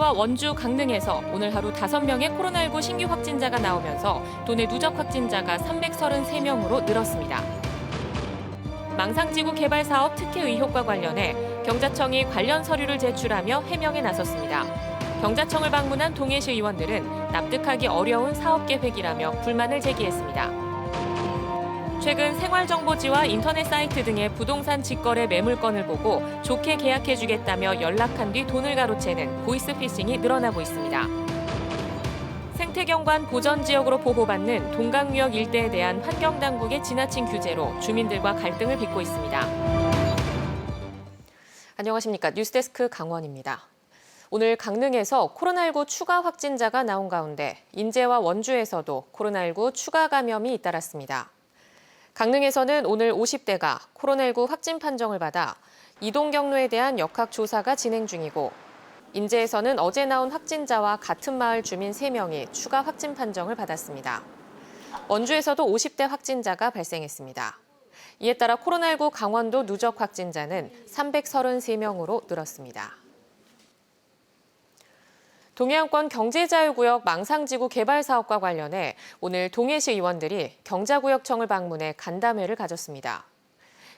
인제와 원주, 강릉에서 오늘 하루 5명의 코로나19 신규 확진자가 나오면서 도내 누적 확진자가 333명으로 늘었습니다. 망상지구 개발 사업 특혜 의혹과 관련해 경자청이 관련 서류를 제출하며 해명에 나섰습니다. 경자청을 방문한 동해시 의원들은 납득하기 어려운 사업 계획이라며 불만을 제기했습니다. 최근 생활정보지와 인터넷 사이트 등의 부동산 직거래 매물건을 보고 좋게 계약해주겠다며 연락한 뒤 돈을 가로채는 보이스피싱이 늘어나고 있습니다. 생태경관 보전지역으로 보호받는 동강유역 일대에 대한 환경당국의 지나친 규제로 주민들과 갈등을 빚고 있습니다. 안녕하십니까. 뉴스데스크 강원입니다. 오늘 강릉에서 코로나19 추가 확진자가 나온 가운데 인제와 원주에서도 코로나19 추가 감염이 잇따랐습니다. 강릉에서는 오늘 50대가 코로나19 확진 판정을 받아 이동 경로에 대한 역학조사가 진행 중이고, 인제에서는 어제 나온 확진자와 같은 마을 주민 3명이 추가 확진 판정을 받았습니다. 원주에서도 50대 확진자가 발생했습니다. 이에 따라 코로나19 강원도 누적 확진자는 333명으로 늘었습니다. 동해안권 경제자유구역 망상지구 개발 사업과 관련해 오늘 동해시 의원들이 경자구역청을 방문해 간담회를 가졌습니다.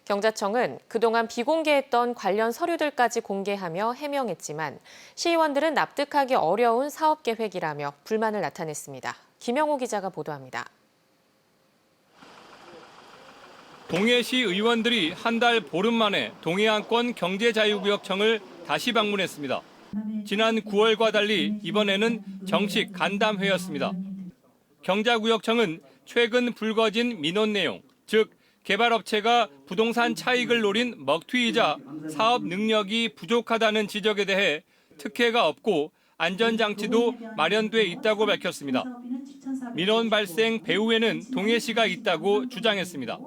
경자청은 그동안 비공개했던 관련 서류들까지 공개하며 해명했지만 시의원들은 납득하기 어려운 사업 계획이라며 불만을 나타냈습니다. 김영호 기자가 보도합니다. 동해시 의원들이 한 달 보름 만에 동해안권 경제자유구역청을 다시 방문했습니다. 지난 9월과 달리 이번에는 정식 간담회였습니다. 경자구역청은 최근 불거진 민원 내용, 즉 개발업체가 부동산 차익을 노린 먹튀이자 사업 능력이 부족하다는 지적에 대해 특혜가 없고 안전장치도 마련돼 있다고 밝혔습니다. 민원 발생 배후에는 동해시가 있다고 주장했습니다.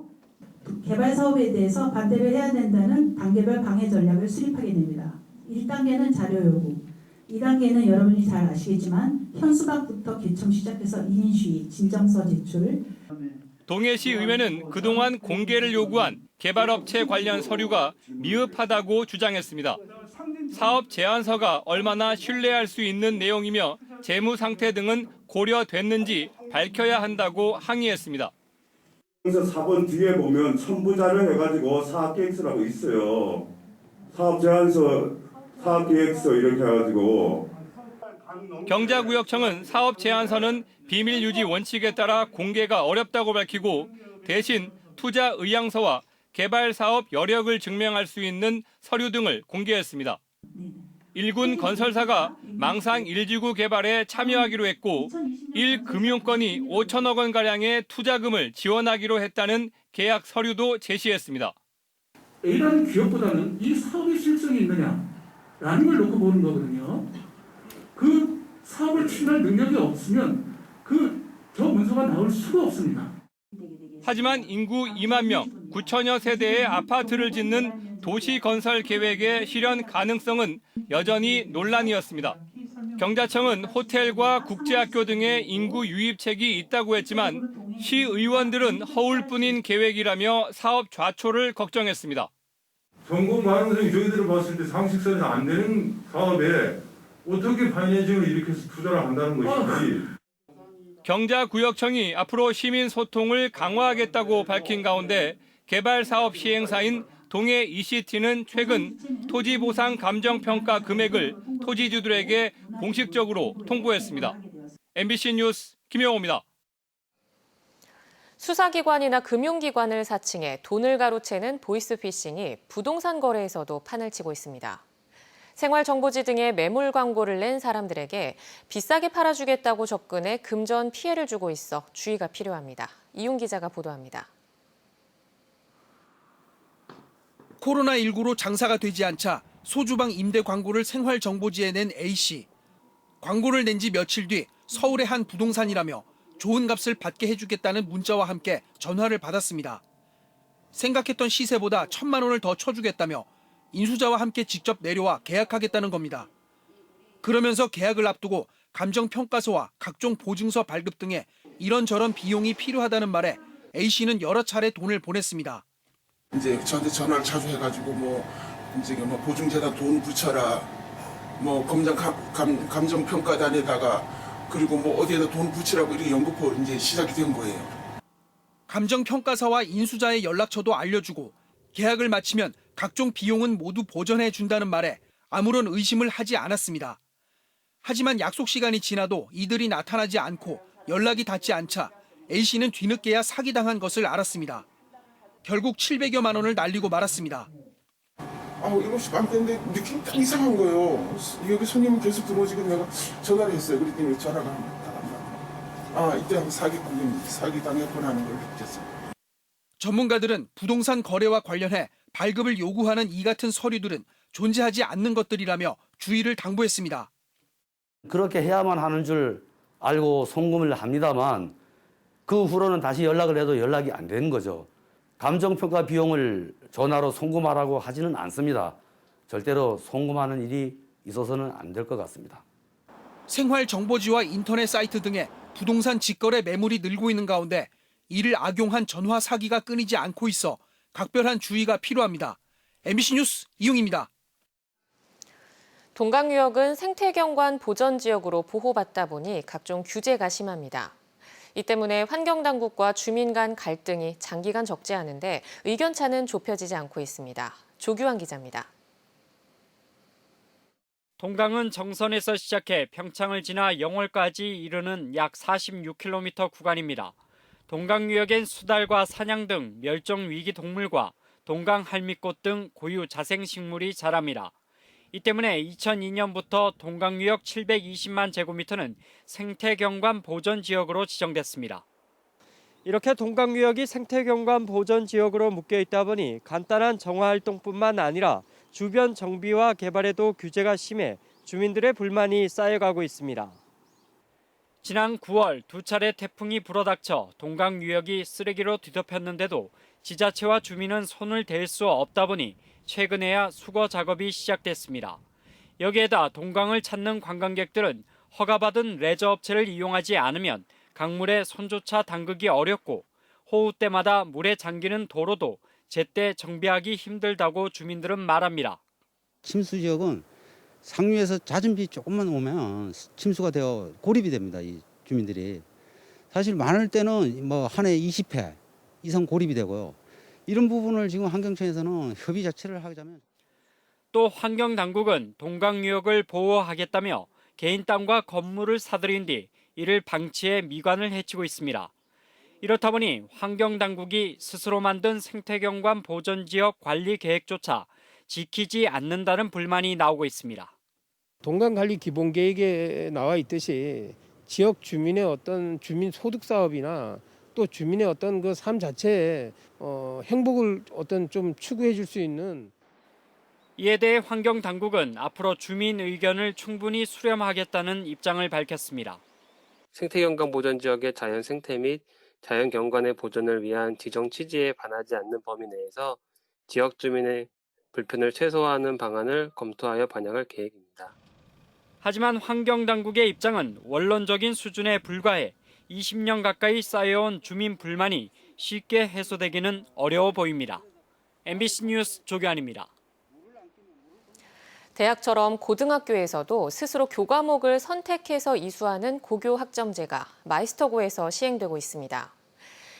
개발 사업에 대해서 반대를 해야 된다는 단계별 방해 전략을 수립하게 됩니다. 1단계는 자료 요구, 2단계는 여러분이 잘 아시겠지만 현수막부터 개청 시작해서 인수위, 진정서 제출. 동해시 의회는 그동안 공개를 요구한 개발업체 관련 서류가 미흡하다고 주장했습니다. 사업 제안서가 얼마나 신뢰할 수 있는 내용이며 재무 상태 등은 고려됐는지 밝혀야 한다고 항의했습니다. 그래서 4번 뒤에 보면 첨부자료 해가지고 사업계획서라고 있어요. 사업 제안서, 사업계획서 이렇게 해가지고. 경자구역청은 사업 제안서는 비밀 유지 원칙에 따라 공개가 어렵다고 밝히고 대신 투자 의향서와 개발 사업 여력을 증명할 수 있는 서류 등을 공개했습니다. 일군 건설사가 망상 1지구 개발에 참여하기로 했고 1금융권이 5천억 원가량의 투자금을 지원하기로 했다는 계약 서류도 제시했습니다. A라는 기업보다는 이 사업의 실적이 있느냐라는 걸 놓고 보는 거거든요. 그 사업을 추진할 능력이 없으면 저 문서가 나올 수가 없습니다. 하지만 인구 2만 명, 9천여 세대의 아파트를 짓는 도시 건설 계획의 실현 가능성은 여전히 논란이었습니다. 경자청은 호텔과 국제학교 등의 인구 유입책이 있다고 했지만 시의원들은 허울뿐인 계획이라며 사업 좌초를 걱정했습니다. 전국 많은 분들이 저희들을 봤을 때 상식선에서 안 되는 사업에 어떻게 파이낸싱을 이렇게 해서 투자를 한다는 것인지. 경자구역청이 앞으로 시민 소통을 강화하겠다고 밝힌 가운데 개발 사업 시행사인 동해 ECT는 최근 토지 보상 감정 평가 금액을 토지주들에게 공식적으로 통보했습니다. MBC 뉴스 김영호입니다. 수사기관이나 금융기관을 사칭해 돈을 가로채는 보이스피싱이 부동산 거래에서도 판을 치고 있습니다. 생활정보지 등의 매물 광고를 낸 사람들에게 비싸게 팔아주겠다고 접근해 금전 피해를 주고 있어 주의가 필요합니다. 이윤 기자가 보도합니다. 코로나19로 장사가 되지 않자 소주방 임대 광고를 생활정보지에 낸 A씨. 광고를 낸 지 며칠 뒤 서울의 한 부동산이라며 좋은 값을 받게 해주겠다는 문자와 함께 전화를 받았습니다. 생각했던 시세보다 1,000만 원을 더 쳐주겠다며 인수자와 함께 직접 내려와 계약하겠다는 겁니다. 그러면서 계약을 앞두고 감정평가서와 각종 보증서 발급 등의 이런저런 비용이 필요하다는 말에 A씨는 여러 차례 돈을 보냈습니다. 이제 저한테 전화를 자주 해가지고 이제 보증제다 돈 붙여라, 뭐 감정 평가단에다가 그리고 뭐 어디에다 돈 붙이라고 이렇게 연구포 이제 시작이 된 거예요. 감정평가사와 인수자의 연락처도 알려주고 계약을 마치면 각종 비용은 모두 보전해 준다는 말에 아무런 의심을 하지 않았습니다. 하지만 약속 시간이 지나도 이들이 나타나지 않고 연락이 닿지 않자 A씨는 뒤늦게야 사기당한 것을 알았습니다. 결국 700여만 원을 날리고 말았습니다. 7시 반 때인데 느낌이 딱 이상한 거예요. 여기 손님이 계속 들어오지고 내가 전화를 했어요. 그랬더니 전화가 이때 사기당했구나 하는 걸 느꼈어요. 전문가들은 부동산 거래와 관련해 발급을 요구하는 이 같은 서류들은 존재하지 않는 것들이라며 주의를 당부했습니다. 그렇게 해야만 하는 줄 알고 송금을 합니다만 그 후로는 다시 연락을 해도 연락이 안 되는 거죠. 감정평가 비용을 전화로 송금하라고 하지는 않습니다. 절대로 송금하는 일이 있어서는 안 될 것 같습니다. 생활정보지와 인터넷 사이트 등의 부동산 직거래 매물이 늘고 있는 가운데 이를 악용한 전화 사기가 끊이지 않고 있어 각별한 주의가 필요합니다. MBC 뉴스 이용입니다. 동강유역은 생태경관 보전지역으로 보호받다 보니 각종 규제가 심합니다. 이 때문에 환경당국과 주민 간 갈등이 장기간 적지 않은데 의견차는 좁혀지지 않고 있습니다. 조규환 기자입니다. 동강은 정선에서 시작해 평창을 지나 영월까지 이르는 약 46km 구간입니다. 동강유역엔 수달과 사냥 등 멸종위기 동물과 동강 할미꽃 등 고유 자생식물이 자랍니다. 이 때문에 2002년부터 동강유역 720만 제곱미터는 생태경관 보전지역으로 지정됐습니다. 이렇게 동강유역이 생태경관 보전지역으로 묶여있다 보니 간단한 정화활동뿐만 아니라 주변 정비와 개발에도 규제가 심해 주민들의 불만이 쌓여가고 있습니다. 지난 9월 두 차례 태풍이 불어닥쳐 동강유역이 쓰레기로 뒤덮였는데도 지자체와 주민은 손을 댈 수 없다 보니 최근에야 수거 작업이 시작됐습니다. 여기에다 동강을 찾는 관광객들은 허가받은 레저업체를 이용하지 않으면 강물에 손조차 담그기 어렵고 호우 때마다 물에 잠기는 도로도 제때 정비하기 힘들다고 주민들은 말합니다. 침수 지역은 상류에서 잦은 비 조금만 오면 침수가 되어 고립이 됩니다. 이 주민들이. 사실 많을 때는 뭐 한 해 20회 이상 고립이 되고요. 이런 부분을 지금 환경청에서는 협의 자체를 하자면 또 환경당국은 동강유역을 보호하겠다며 개인 땅과 건물을 사들인 뒤 이를 방치해 미관을 해치고 있습니다. 이렇다 보니 환경당국이 스스로 만든 생태경관 보전지역 관리 계획조차 지키지 않는다는 불만이 나오고 있습니다. 동강관리 기본계획에 나와 있듯이 지역 주민의 어떤 주민 소득 사업이나 또 주민의 어떤 그 삶 자체에 행복을 어떤 좀 추구해 줄 수 있는. 이에 대해 환경당국은 앞으로 주민 의견을 충분히 수렴하겠다는 입장을 밝혔습니다. 생태경관 보전지역의 자연 생태 및 자연 경관의 보존을 위한 지정 취지에 반하지 않는 범위 내에서 지역 주민의 불편을 최소화하는 방안을 검토하여 반영할 계획입니다. 하지만 환경당국의 입장은 원론적인 수준에 불과해 20년 가까이 쌓여온 주민 불만이 쉽게 해소되기는 어려워 보입니다. MBC 뉴스 조규환입니다. 대학처럼 고등학교에서도 스스로 교과목을 선택해서 이수하는 고교 학점제가 마이스터고에서 시행되고 있습니다.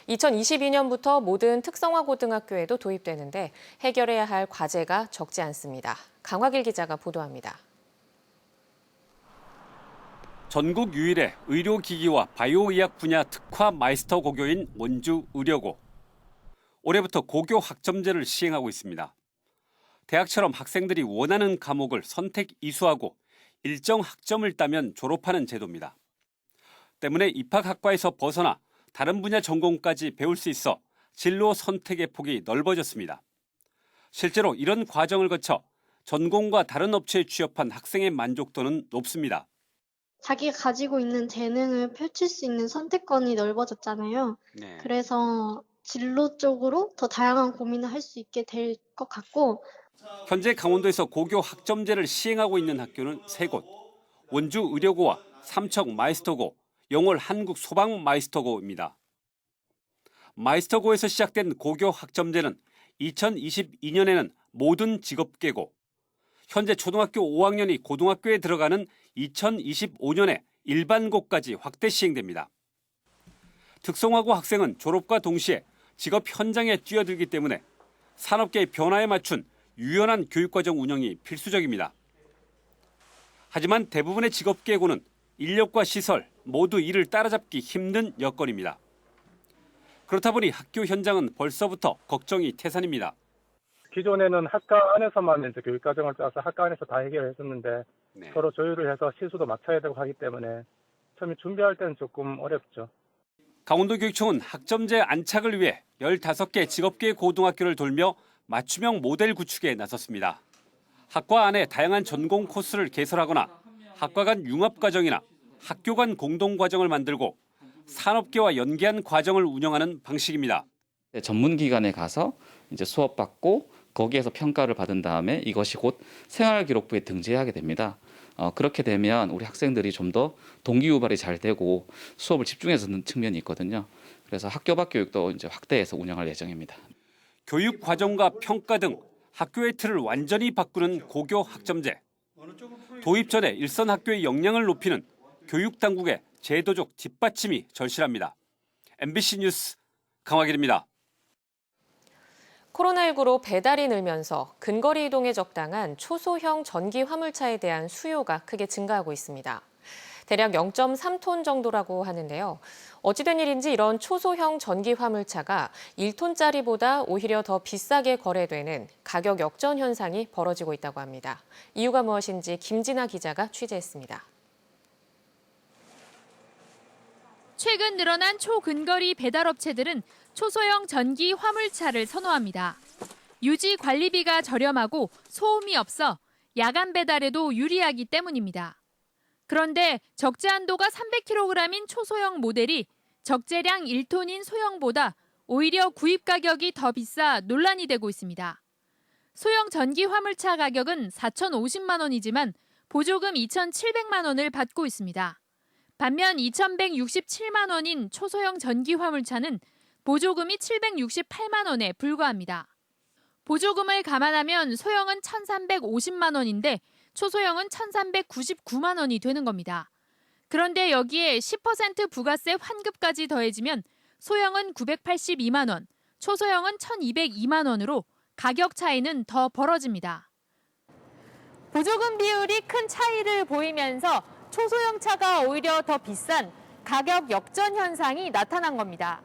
2022년부터 모든 특성화 고등학교에도 도입되는데 해결해야 할 과제가 적지 않습니다. 강화길 기자가 보도합니다. 전국 유일의 의료기기와 바이오의학 분야 특화 마이스터 고교인 원주의료고. 올해부터 고교 학점제를 시행하고 있습니다. 대학처럼 학생들이 원하는 과목을 선택 이수하고 일정 학점을 따면 졸업하는 제도입니다. 때문에 입학학과에서 벗어나 다른 분야 전공까지 배울 수 있어 진로 선택의 폭이 넓어졌습니다. 실제로 이런 과정을 거쳐 전공과 다른 업체에 취업한 학생의 만족도는 높습니다. 자기가 가지고 있는 재능을 펼칠 수 있는 선택권이 넓어졌잖아요. 네. 그래서 진로 쪽으로 더 다양한 고민을 할 수 있게 될 것 같고. 현재 강원도에서 고교 학점제를 시행하고 있는 학교는 3곳. 원주의료고와 삼척 마이스터고, 영월 한국소방 마이스터고입니다. 마이스터고에서 시작된 고교 학점제는 2022년에는 모든 직업계고, 현재 초등학교 5학년이 고등학교에 들어가는 2025년에 일반고까지 확대 시행됩니다. 특성화고 학생은 졸업과 동시에 직업 현장에 뛰어들기 때문에 산업계의 변화에 맞춘 유연한 교육과정 운영이 필수적입니다. 하지만 대부분의 직업계고는 인력과 시설 모두 이를 따라잡기 힘든 여건입니다. 그렇다 보니 학교 현장은 벌써부터 걱정이 태산입니다. 기존에는 학과 안에서만 이제 교육과정을 짜서 학과 안에서 다 해결했었는데 서로 조율을 해서 실수도 맞춰야 되고 하기 때문에 처음에 준비할 때는 조금 어렵죠. 강원도교육청은 학점제 안착을 위해 15개 직업계 고등학교를 돌며 맞춤형 모델 구축에 나섰습니다. 학과 안에 다양한 전공 코스를 개설하거나 학과 간 융합과정이나 학교 간 공동과정을 만들고 산업계와 연계한 과정을 운영하는 방식입니다. 전문기관에 가서 이제 수업받고 거기에서 평가를 받은 다음에 이것이 곧 생활기록부에 등재하게 됩니다. 그렇게 되면 우리 학생들이 좀 더 동기유발이 잘 되고 수업을 집중해서 듣는 측면이 있거든요. 그래서 학교 밖 교육도 이제 확대해서 운영할 예정입니다. 교육 과정과 평가 등 학교의 틀을 완전히 바꾸는 고교 학점제. 도입 전에 일선 학교의 역량을 높이는 교육 당국의 제도적 뒷받침이 절실합니다. MBC 뉴스 강화길입니다. 코로나19로 배달이 늘면서 근거리 이동에 적당한 초소형 전기 화물차에 대한 수요가 크게 증가하고 있습니다. 대략 0.3톤 정도라고 하는데요. 어찌된 일인지 이런 초소형 전기 화물차가 1톤짜리보다 오히려 더 비싸게 거래되는 가격 역전 현상이 벌어지고 있다고 합니다. 이유가 무엇인지 김진아 기자가 취재했습니다. 최근 늘어난 초근거리 배달업체들은 초소형 전기 화물차를 선호합니다. 유지 관리비가 저렴하고 소음이 없어 야간 배달에도 유리하기 때문입니다. 그런데 적재 한도가 300kg인 초소형 모델이 적재량 1톤인 소형보다 오히려 구입 가격이 더 비싸 논란이 되고 있습니다. 소형 전기 화물차 가격은 4,050만 원이지만 보조금 2,700만 원을 받고 있습니다. 반면 2,167만 원인 초소형 전기 화물차는 보조금이 768만 원에 불과합니다. 보조금을 감안하면 소형은 1,350만 원인데 초소형은 1,399만 원이 되는 겁니다. 그런데 여기에 10% 부가세 환급까지 더해지면 소형은 982만 원, 초소형은 1,202만 원으로 가격 차이는 더 벌어집니다. 보조금 비율이 큰 차이를 보이면서 초소형 차가 오히려 더 비싼 가격 역전 현상이 나타난 겁니다.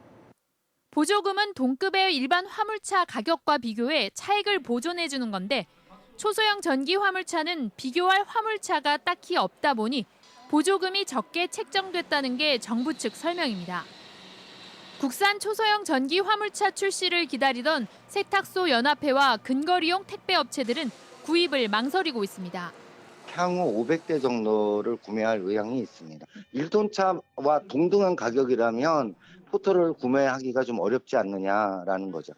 보조금은 동급의 일반 화물차 가격과 비교해 차익을 보존해 주는 건데 초소형 전기 화물차는 비교할 화물차가 딱히 없다 보니 보조금이 적게 책정됐다는 게 정부 측 설명입니다. 국산 초소형 전기 화물차 출시를 기다리던 세탁소 연합회와 근거리용 택배업체들은 구입을 망설이고 있습니다. 향후 500대 정도를 구매할 의향이 있습니다. 1톤 차와 동등한 가격이라면 포터를 구매하기가 좀 어렵지 않느냐라는 거죠.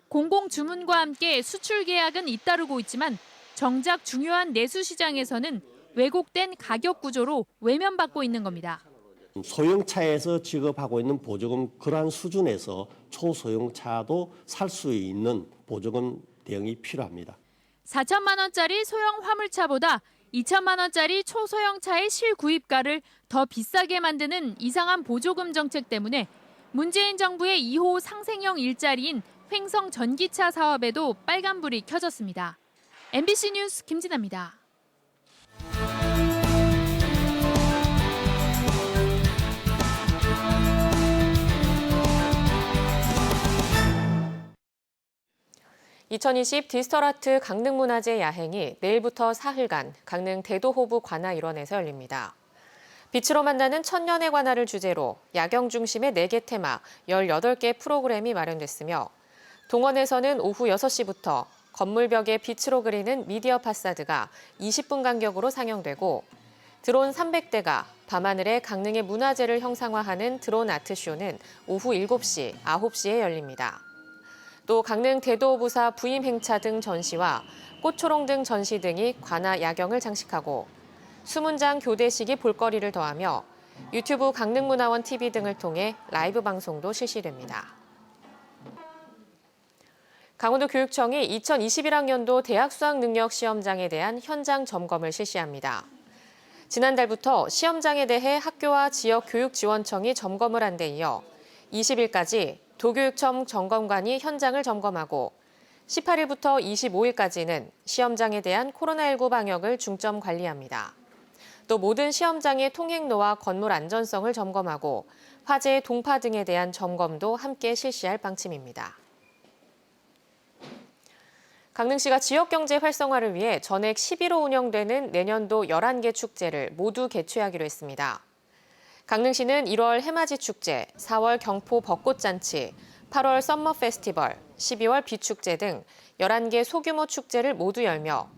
공공 주문과 함께 수출 계약은 잇따르고 있지만 정작 중요한 내수 시장에서는 왜곡된 가격 구조로 외면받고 있는 겁니다. 소형차에서 지급하고 있는 보조금 그러한 수준에서 초소형차도 살 수 있는 보조금 대응이 필요합니다. 4천만 원짜리 소형 화물차보다 2천만 원짜리 초소형차의 실구입가를 더 비싸게 만드는 이상한 보조금 정책 때문에 문재인 정부의 2호 상생형 일자리인 횡성 전기차 사업에도 빨간불이 켜졌습니다. MBC 뉴스 김진아입니다. (2020) 디지털아트 강릉문화제 야행이 내일부터 사흘간 강릉 대도호부 관아 일원에서 열립니다. 빛으로 만나는 천년의 관아를 주제로 야경 중심의 4개 테마 18개 프로그램이 마련됐으며 동원에서는 오후 6시부터 건물 벽에 빛으로 그리는 미디어 파사드가 20분 간격으로 상영되고 드론 300대가 밤하늘에 강릉의 문화재를 형상화하는 드론 아트쇼는 오후 7시, 9시에 열립니다. 또 강릉 대도호부사 부임 행차 등 전시와 꽃초롱 등 전시 등이 관아 야경을 장식하고 수문장 교대식이 볼거리를 더하며 유튜브 강릉문화원 TV 등을 통해 라이브 방송도 실시됩니다. 강원도교육청이 2021학년도 대학 수학 능력 시험장에 대한 현장 점검을 실시합니다. 지난달부터 시험장에 대해 학교와 지역교육지원청이 점검을 한 데 이어 20일까지 도교육청 점검관이 현장을 점검하고 18일부터 25일까지는 시험장에 대한 코로나19 방역을 중점 관리합니다. 또 모든 시험장의 통행로와 건물 안전성을 점검하고 화재, 동파 등에 대한 점검도 함께 실시할 방침입니다. 강릉시가 지역경제 활성화를 위해 전액 11호 운영되는 내년도 11개 축제를 모두 개최하기로 했습니다. 강릉시는 1월 해맞이 축제, 4월 경포 벚꽃잔치, 8월 썸머 페스티벌, 12월 비축제 등 11개 소규모 축제를 모두 열며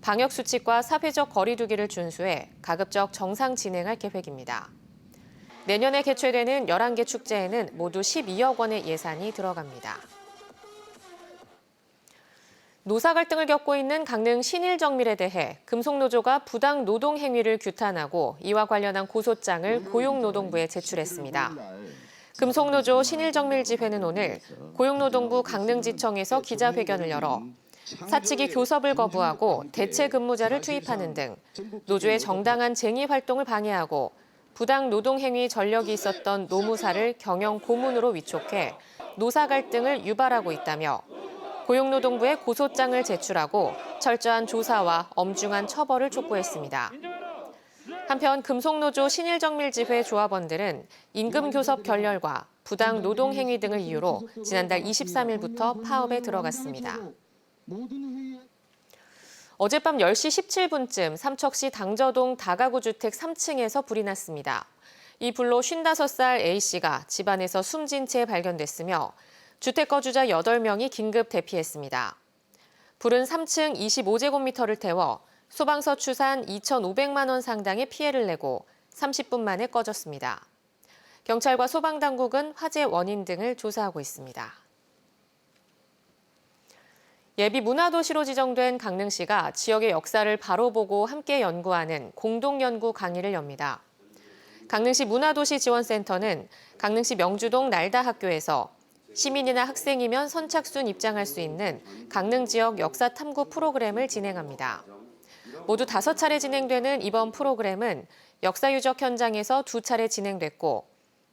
방역수칙과 사회적 거리 두기를 준수해 가급적 정상 진행할 계획입니다. 내년에 개최되는 11개 축제에는 모두 12억 원의 예산이 들어갑니다. 노사 갈등을 겪고 있는 강릉 신일정밀에 대해 금속노조가 부당 노동 행위를 규탄하고 이와 관련한 고소장을 고용노동부에 제출했습니다. 금속노조 신일정밀지회는 오늘 고용노동부 강릉지청에서 기자회견을 열어 사측이 교섭을 거부하고 대체 근무자를 투입하는 등 노조의 정당한 쟁의 활동을 방해하고 부당 노동 행위 전력이 있었던 노무사를 경영 고문으로 위촉해 노사 갈등을 유발하고 있다며 고용노동부에 고소장을 제출하고 철저한 조사와 엄중한 처벌을 촉구했습니다. 한편 금속노조 신일정밀지회 조합원들은 임금교섭 결렬과 부당 노동 행위 등을 이유로 지난달 23일부터 파업에 들어갔습니다. 어젯밤 10시 17분쯤 삼척시 당저동 다가구 주택 3층에서 불이 났습니다. 이 불로 55살 A씨가 집안에서 숨진 채 발견됐으며 주택 거주자 8명이 긴급 대피했습니다. 불은 3층 25제곱미터를 태워 소방서 추산 2,500만 원 상당의 피해를 내고 30분 만에 꺼졌습니다. 경찰과 소방당국은 화재 원인 등을 조사하고 있습니다. 예비 문화도시로 지정된 강릉시가 지역의 역사를 바로 보고 함께 연구하는 공동연구 강의를 엽니다. 강릉시 문화도시 지원센터는 강릉시 명주동 날다학교에서 시민이나 학생이면 선착순 입장할 수 있는 강릉 지역 역사 탐구 프로그램을 진행합니다. 모두 5차례 진행되는 이번 프로그램은 역사 유적 현장에서 2차례 진행됐고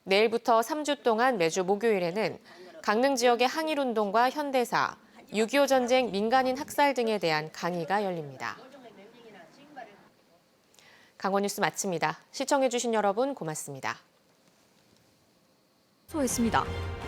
내일부터 3주 동안 매주 목요일에는 강릉 지역의 항일운동과 현대사, 6.25 전쟁 민간인 학살 등에 대한 강의가 열립니다. 강원뉴스 마칩니다. 시청해주신 여러분 고맙습니다. 수고했습니다.